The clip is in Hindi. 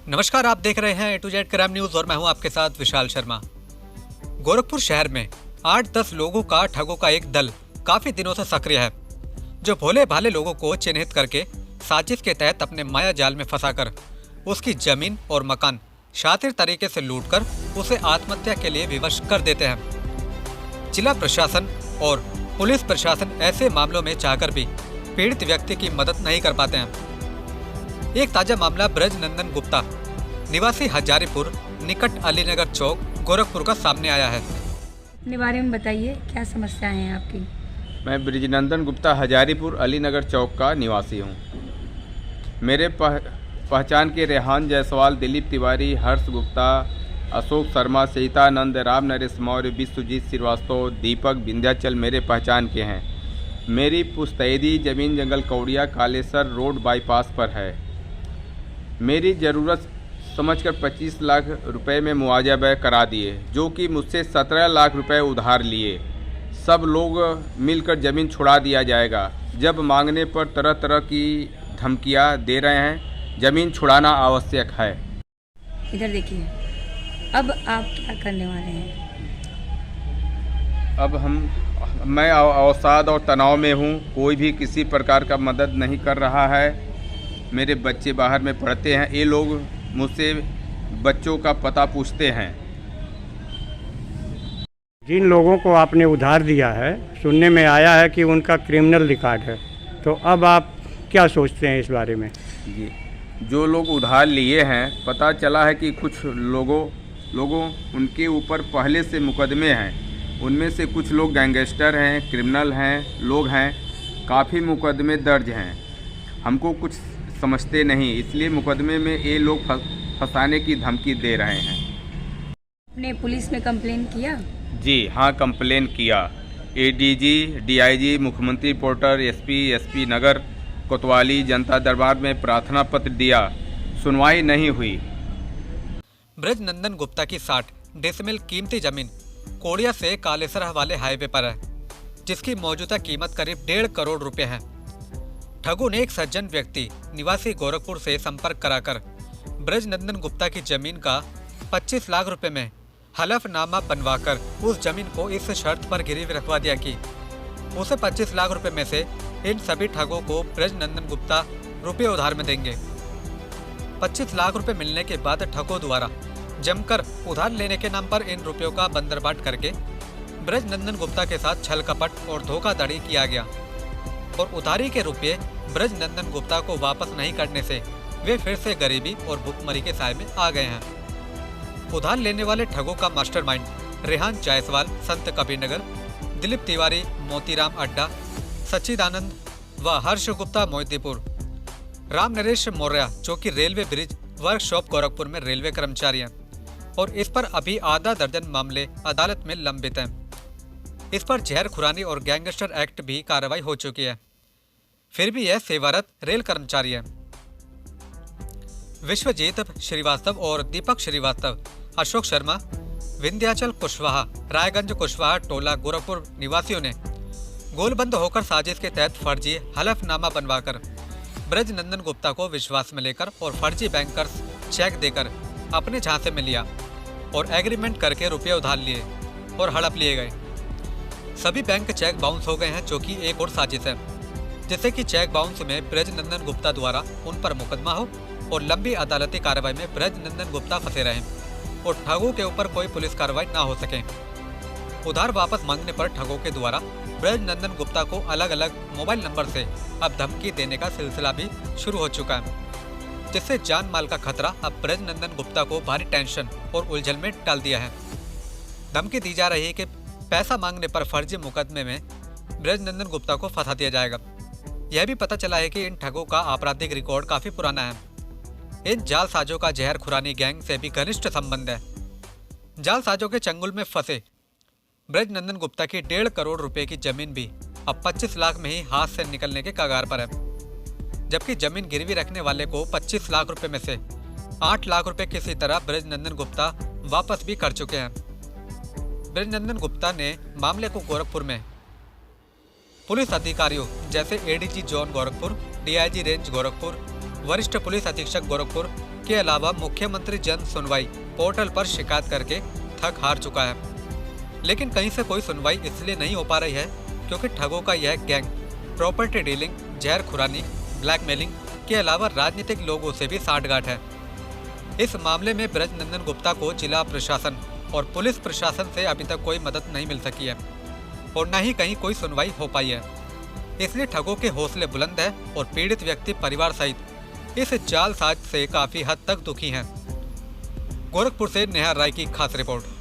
नमस्कार, आप देख रहे हैं A to Z crime news और मैं हूं आपके साथ विशाल शर्मा। गोरखपुर शहर में 8-10 लोगों का ठगों का एक दल काफी दिनों से सक्रिय है, जो भोले भाले लोगों को चिन्हित करके साजिश के तहत अपने माया जाल में फंसाकर उसकी जमीन और मकान शातिर तरीके से लूटकर उसे आत्महत्या के लिए विवश कर देते हैं। जिला प्रशासन और पुलिस प्रशासन ऐसे मामलों में चाहकर भी पीड़ित व्यक्ति की मदद नहीं कर पाते हैं। एक ताजा मामला ब्रजनंदन गुप्ता निवासी हजारीपुर निकट अलीनगर चौक गोरखपुर का सामने आया है। अपने बारे में बताइए, क्या समस्याएं हैं आपकी? मैं ब्रजनंदन गुप्ता हजारीपुर अलीनगर चौक का निवासी हूँ। मेरे पहचान के रेहान जायसवाल, दिलीप तिवारी, हर्ष गुप्ता, अशोक शर्मा, सीतानंद, राम नरेश मौर्य, विश्वजीत श्रीवास्तव, दीपक विंध्याचल मेरे पहचान के हैं। मेरी पुश्तैदी ज़मीन जंगल कौड़िया कालेसर रोड बाईपास पर है। मेरी ज़रूरत समझकर 25 लाख रुपए में मुआवजा व्यय करा दिए, जो कि मुझसे 17 लाख रुपए उधार लिए। सब लोग मिलकर ज़मीन छुड़ा दिया जाएगा। जब मांगने पर तरह तरह की धमकियां दे रहे हैं। ज़मीन छुड़ाना आवश्यक है। इधर देखिए, अब आप क्या करने वाले हैं? अब मैं अवसाद और तनाव में हूँ। कोई भी किसी प्रकार का मदद नहीं कर रहा है। मेरे बच्चे बाहर में पढ़ते हैं। ये लोग मुझसे बच्चों का पता पूछते हैं। जिन लोगों को आपने उधार दिया है, सुनने में आया है कि उनका क्रिमिनल रिकॉर्ड है, तो अब आप क्या सोचते हैं इस बारे में? जी, जो लोग उधार लिए हैं, पता चला है कि कुछ लोगों उनके ऊपर पहले से मुकदमे हैं। उनमें से कुछ लोग गैंगस्टर हैं, क्रिमिनल हैं, लोग हैं। काफ़ी मुकदमे दर्ज हैं। हमको कुछ समझते नहीं, इसलिए मुकदमे में ये लोग फंसाने की धमकी दे रहे हैं। आपने पुलिस में कंप्लेन किया? जी हाँ, कंप्लेन किया। एडीजी, डीआईजी, मुख्यमंत्री पोर्टर, एसपी नगर कोतवाली जनता दरबार में प्रार्थना पत्र दिया। सुनवाई नहीं हुई। ब्रजनंदन गुप्ता की 60 डेसिमल कीमती जमीन कोड़िया से कालेसर वाले हाईवे पर है, जिसकी मौजूदा कीमत करीब 1.5 करोड़ रुपए है। ठगों ने एक सज्जन व्यक्ति निवासी गोरखपुर से संपर्क कराकर ब्रजनंदन गुप्ता की जमीन का 25 लाख रुपए में हलफनामा बनवाकर उस जमीन को इस शर्त पर गिरवी रखवा दिया कि उसे 25 लाख रुपए में से इन सभी ठगों को ब्रजनंदन गुप्ता रुपये उधार में देंगे। 25 लाख रुपए मिलने के बाद ठगों द्वारा जमकर उधार लेने के नाम पर इन रुपयों का बंदरबाट करके ब्रजनंदन गुप्ता के साथ छल कपट और धोखाधड़ी किया गया और उधारी के रुपये ब्रजनंदन गुप्ता को वापस नहीं करने से वे फिर से गरीबी और भुखमरी के साए में आ गए हैं। उधार लेने वाले ठगों का मास्टरमाइंड रेहान जायसवाल, संत कबीरनगर, दिलीप तिवारी, मोतीराम अड्डा, सच्चिदानंद व हर्ष गुप्ता मोतीपुर, राम नरेश मौर्य जो कि रेलवे ब्रिज वर्कशॉप गोरखपुर में रेलवे कर्मचारी हैं और इस पर अभी आधा दर्जन मामले अदालत में लंबित हैं। इस पर जहर खुरानी और गैंगस्टर एक्ट भी कार्रवाई हो चुकी है, फिर भी यह सेवारत रेल कर्मचारी है। विश्वजीत श्रीवास्तव और दीपक श्रीवास्तव, अशोक शर्मा, विंध्याचल कुशवाहा, रायगंज कुशवाहा टोला गोरखपुर निवासियों ने गोलबंद होकर साजिश के तहत फर्जी हलफनामा बनवाकर ब्रजनंदन गुप्ता को विश्वास में लेकर और फर्जी बैंकर्स चेक देकर अपने झांसे में लिया और एग्रीमेंट करके रुपये उधार लिए और हड़प लिए गए। सभी बैंक चेक बाउंस हो गए हैं, जो कि एक और साजिश है, जिससे कि चेक बाउंस में ब्रजनंदन गुप्ता द्वारा उन पर मुकदमा हो और लंबी अदालती कार्रवाई में ब्रजनंदन गुप्ता फंसे रहें और ठगों के ऊपर कोई पुलिस कार्रवाई ना हो सके। उधार वापस मांगने पर ठगों के द्वारा ब्रजनंदन गुप्ता को अलग अलग मोबाइल नंबर से अब धमकी देने का सिलसिला भी शुरू हो चुका है, जिससे जान माल का खतरा अब ब्रजनंदन गुप्ता को भारी टेंशन और उलझन में डाल दिया है। धमकी दी जा रही है कि पैसा मांगने पर फर्जी मुकदमे में ब्रजनंदन गुप्ता को फंसा दिया जाएगा। यह भी पता चला है कि इन ठगों का आपराधिक रिकॉर्ड काफी पुराना है। इन जालसाजों का जहर खुरानी गैंग से भी घनिष्ठ संबंध है। जालसाजों के चंगुल में फंसे ब्रजनंदन गुप्ता की 1.5 करोड़ रुपए की जमीन भी अब 25 लाख में ही हाथ से निकलने के कगार पर है, जबकि जमीन गिरवी रखने वाले को 25 लाख रुपए में से 8 लाख रुपए किसी तरह ब्रजनंदन गुप्ता वापस भी कर चुके हैं। ब्रजनंदन गुप्ता ने मामले को गोरखपुर में पुलिस अधिकारियों जैसे ADG zone Gorakhpur, DIG range Gorakhpur, वरिष्ठ पुलिस अधीक्षक गोरखपुर, के अलावा मुख्यमंत्री जन सुनवाई पोर्टल पर शिकायत करके थक हार चुका है। लेकिन कहीं से कोई सुनवाई इसलिए नहीं हो पा रही है क्योंकि ठगों का यह गैंग प्रॉपर्टी डीलिंग, जहर खुरानी, ब्लैकमेलिंग के अलावा राजनीतिक लोगों से भी साठगांठ है। इस मामले में ब्रजनंदन गुप्ता को जिला प्रशासन और पुलिस प्रशासन से अभी तक कोई मदद नहीं मिल सकी है और न ही कहीं कोई सुनवाई हो पाई है। इसलिए ठगों के हौसले बुलंद है और पीड़ित व्यक्ति परिवार सहित इस जालसाज से काफी हद तक दुखी हैं। गोरखपुर से नेहा राय की खास रिपोर्ट।